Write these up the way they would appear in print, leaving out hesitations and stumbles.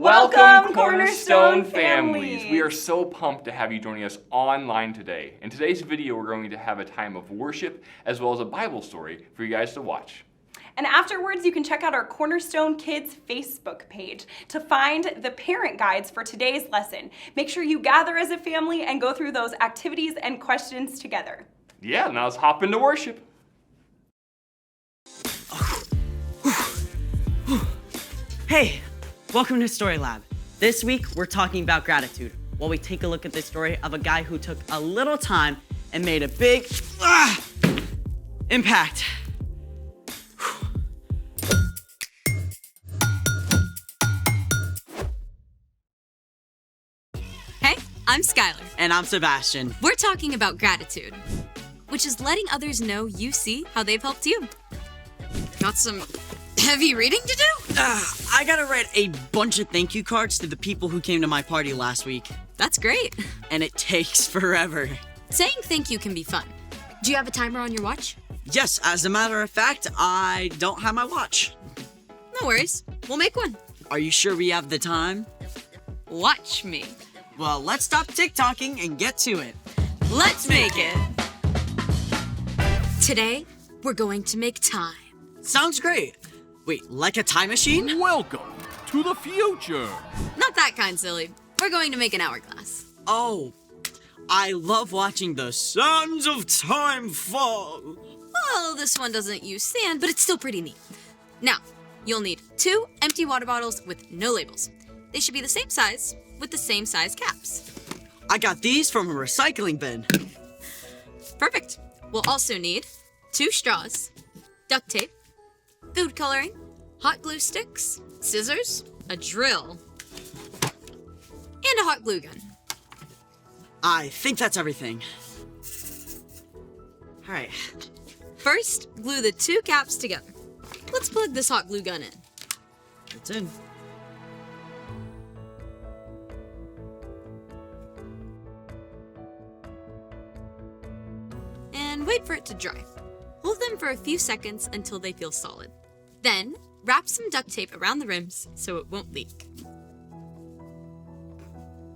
Welcome, Cornerstone families! We are so pumped to have you joining us online today. In today's video, we're going to have a time of worship as well as a Bible story for you guys to watch. And afterwards, you can check out our Cornerstone Kids Facebook page to find the parent guides for today's lesson. Make sure you gather as a family and go through those activities and questions together. Yeah, now let's hop into worship. Hey, welcome to Story Lab. This week, we're talking about gratitude, while we take a look at the story of a guy who took a little time and made a big impact. Hey, I'm Skylar. And I'm Sebastian. We're talking about gratitude, which is letting others know you see how they've helped you. Got some heavy reading to do? I gotta write a bunch of thank you cards to the people who came to my party last week. That's great. And it takes forever. Saying thank you can be fun. Do you have a timer on your watch? Yes, as a matter of fact, I don't have my watch. No worries. We'll make one. Are you sure we have the time? Watch me. Well, let's stop TikToking and get to it. Let's make it. Today, we're going to make time. Sounds great. Wait, like a time machine? Welcome to the future. Not that kind, silly. We're going to make an hourglass. Oh, I love watching the sands of time fall. Well, this one doesn't use sand, but it's still pretty neat. Now, you'll need 2 empty water bottles with no labels. They should be the same size with the same size caps. I got these from a recycling bin. Perfect. We'll also need 2 straws, duct tape, food coloring, hot glue sticks, scissors, a drill, and a hot glue gun. I think that's everything. All right. First, glue the 2 caps together. Let's plug this hot glue gun in. It's in. And wait for it to dry. Hold them for a few seconds until they feel solid. Then, wrap some duct tape around the rims so it won't leak.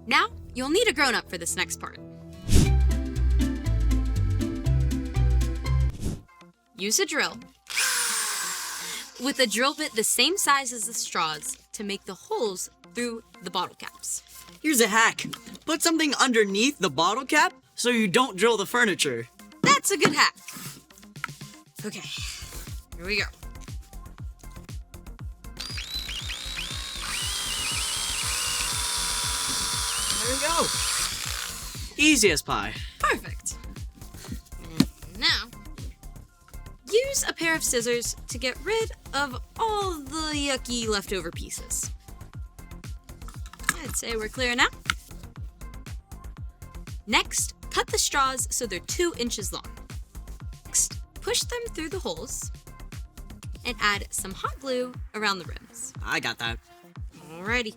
Now, you'll need a grown-up for this next part. Use a drill with a drill bit the same size as the straws to make the holes through the bottle caps. Here's a hack. Put something underneath the bottle cap so you don't drill the furniture. That's a good hack. Okay, here we go. There we go. Easy as pie. Perfect. Now, use a pair of scissors to get rid of all the yucky leftover pieces. I'd say we're clear now. Next, cut the straws so they're 2 inches long. Next, push them through the holes and add some hot glue around the rims. I got that. Alrighty.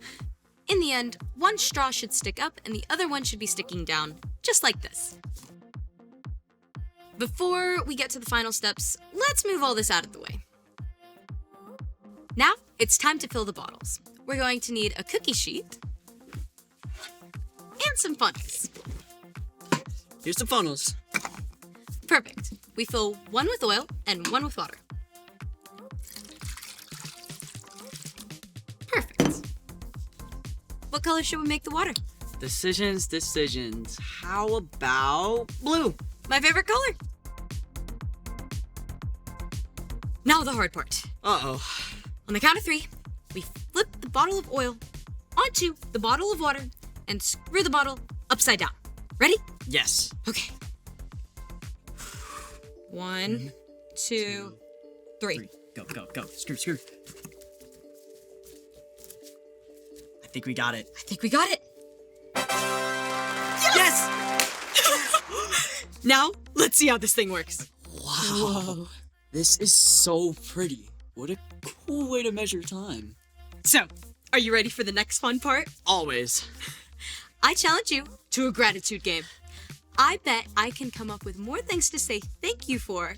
In the end, one straw should stick up and the other one should be sticking down, just like this. Before we get to the final steps, let's move all this out of the way. Now, it's time to fill the bottles. We're going to need a cookie sheet and some funnels. Here's the funnels. Perfect. We fill one with oil and one with water. Perfect. What color should we make the water? Decisions. How about blue? My favorite color. Now the hard part. Uh-oh. On the count of 3, we flip the bottle of oil onto the bottle of water and screw the bottle upside down. Ready? Yes. Okay. 1, 2, 3. Go. Screw. I think we got it. I think we got it. Yes! Now, let's see how this thing works. Wow. Whoa. This is so pretty. What a cool way to measure time. So, are you ready for the next fun part? Always. I challenge you to a gratitude game. I bet I can come up with more things to say thank you for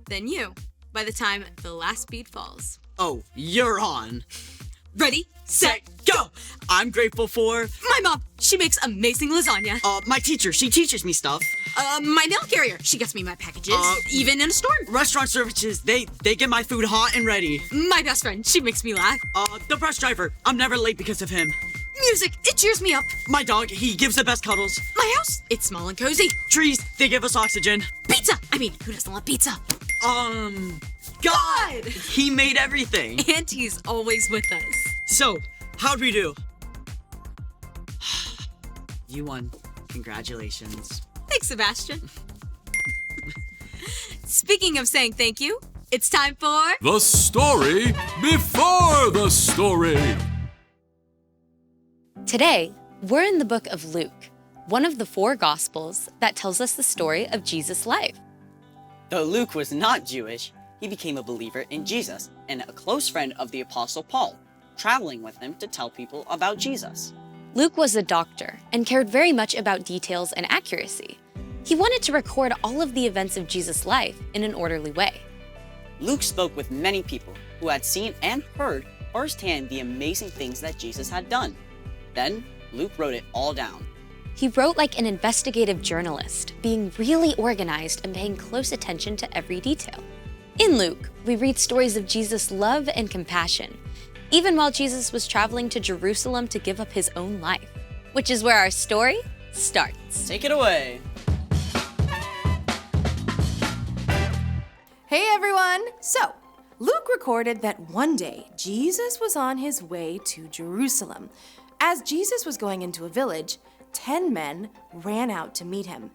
than you by the time the last bead falls. Oh, you're on. Ready, set, Go! I'm grateful for my mom. She makes amazing lasagna. my teacher. She teaches me stuff. My mail carrier. She gets me my packages, even in a storm. Restaurant services. They get my food hot and ready. My best friend. She makes me laugh. The bus driver. I'm never late because of him. Music. It cheers me up. My dog. He gives the best cuddles. My house. It's small and cozy. Trees. They give us oxygen. Pizza. I mean, who doesn't love pizza? God! He made everything. And he's always with us. So, how'd we do? You won. Congratulations. Thanks, Sebastian. Speaking of saying thank you, it's time for... The story before the story. Today, we're in the book of Luke, one of the 4 Gospels that tells us the story of Jesus' life. Though Luke was not Jewish, he became a believer in Jesus and a close friend of the Apostle Paul, traveling with him to tell people about Jesus. Luke was a doctor and cared very much about details and accuracy. He wanted to record all of the events of Jesus' life in an orderly way. Luke spoke with many people who had seen and heard firsthand the amazing things that Jesus had done. Then, Luke wrote it all down. He wrote like an investigative journalist, being really organized and paying close attention to every detail. In Luke, we read stories of Jesus' love and compassion, even while Jesus was traveling to Jerusalem to give up his own life, which is where our story starts. Take it away. Hey everyone! So, Luke recorded that one day Jesus was on his way to Jerusalem. As Jesus was going into a village, 10 men ran out to meet him.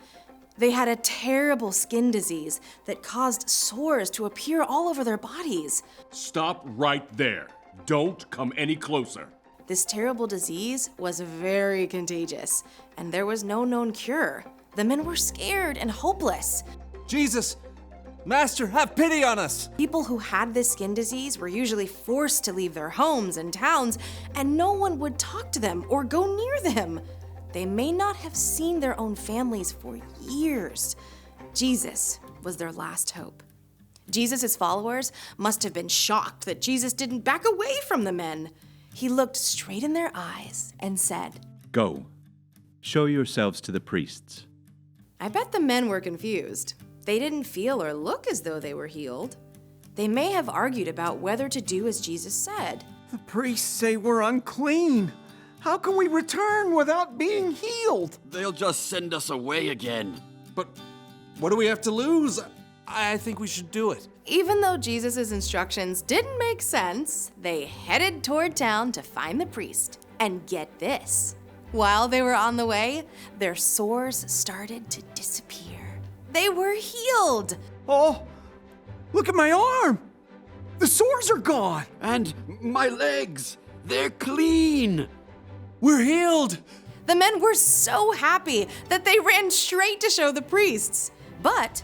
They had a terrible skin disease that caused sores to appear all over their bodies. Stop right there. Don't come any closer. This terrible disease was very contagious, and there was no known cure. The men were scared and hopeless. Jesus! Master, have pity on us! People who had this skin disease were usually forced to leave their homes and towns, and no one would talk to them or go near them. They may not have seen their own families for years. Jesus was their last hope. Jesus' followers must have been shocked that Jesus didn't back away from the men. He looked straight in their eyes and said, "Go, show yourselves to the priests." I bet the men were confused. They didn't feel or look as though they were healed. They may have argued about whether to do as Jesus said. The priests say we're unclean. How can we return without being healed? They'll just send us away again. But what do we have to lose? I think we should do it. Even though Jesus' instructions didn't make sense, they headed toward town to find the priest. And get this, while they were on the way, their sores started to disappear. They were healed. Oh, look at my arm. The sores are gone. And my legs, they're clean. We're healed. The men were so happy that they ran straight to show the priests. But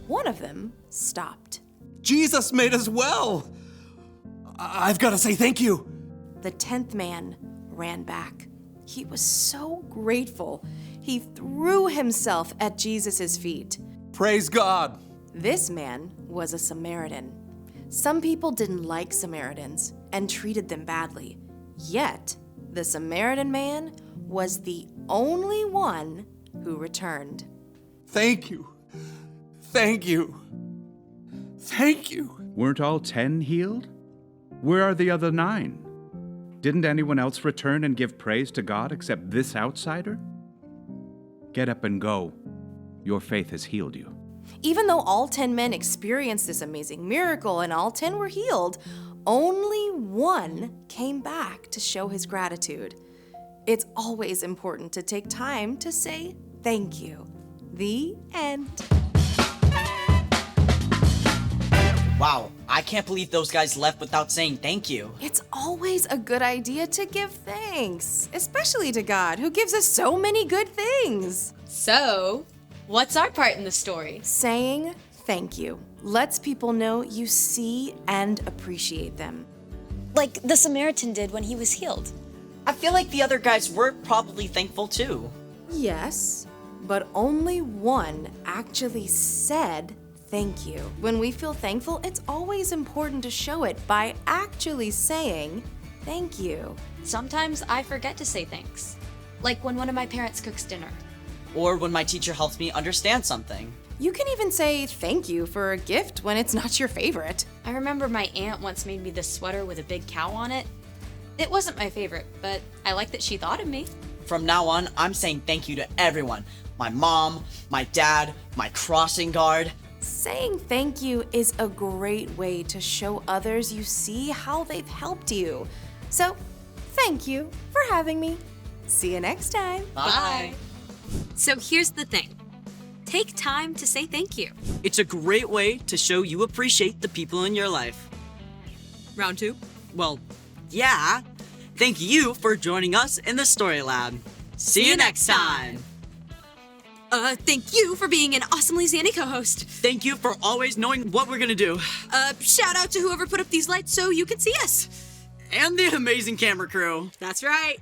one of them stopped. Jesus made us well. I've got to say thank you. The 10th man ran back. He was so grateful. He threw himself at Jesus' feet. Praise God. This man was a Samaritan. Some people didn't like Samaritans and treated them badly. Yet, the Samaritan man was the only one who returned. Thank you. Thank you. Thank you. Weren't all 10 healed? Where are the other 9? Didn't anyone else return and give praise to God except this outsider? Get up and go. Your faith has healed you. Even though all 10 men experienced this amazing miracle and all 10 were healed, only one came back to show his gratitude. It's always important to take time to say thank you. The end. Wow, I can't believe those guys left without saying thank you. It's always a good idea to give thanks, especially to God, who gives us so many good things. So, what's our part in the story? Saying thank you lets people know you see and appreciate them. Like the Samaritan did when he was healed. I feel like the other guys were probably thankful too. Yes, but only one actually said thank you. When we feel thankful, it's always important to show it by actually saying thank you. Sometimes I forget to say thanks. Like when one of my parents cooks dinner. Or when my teacher helps me understand something. You can even say thank you for a gift when it's not your favorite. I remember my aunt once made me this sweater with a big cow on it. It wasn't my favorite, but I like that she thought of me. From now on, I'm saying thank you to everyone. My mom, my dad, my crossing guard. Saying thank you is a great way to show others you see how they've helped you. So, thank you for having me. See you next time. Bye. So here's the thing. Take time to say thank you. It's a great way to show you appreciate the people in your life. Round 2. Well, yeah. Thank you for joining us in the Story Lab. See you next time. Thank you for being an awesomely Zanny co-host. Thank you for always knowing what we're gonna do. Shout out to whoever put up these lights so you can see us. And the amazing camera crew. That's right.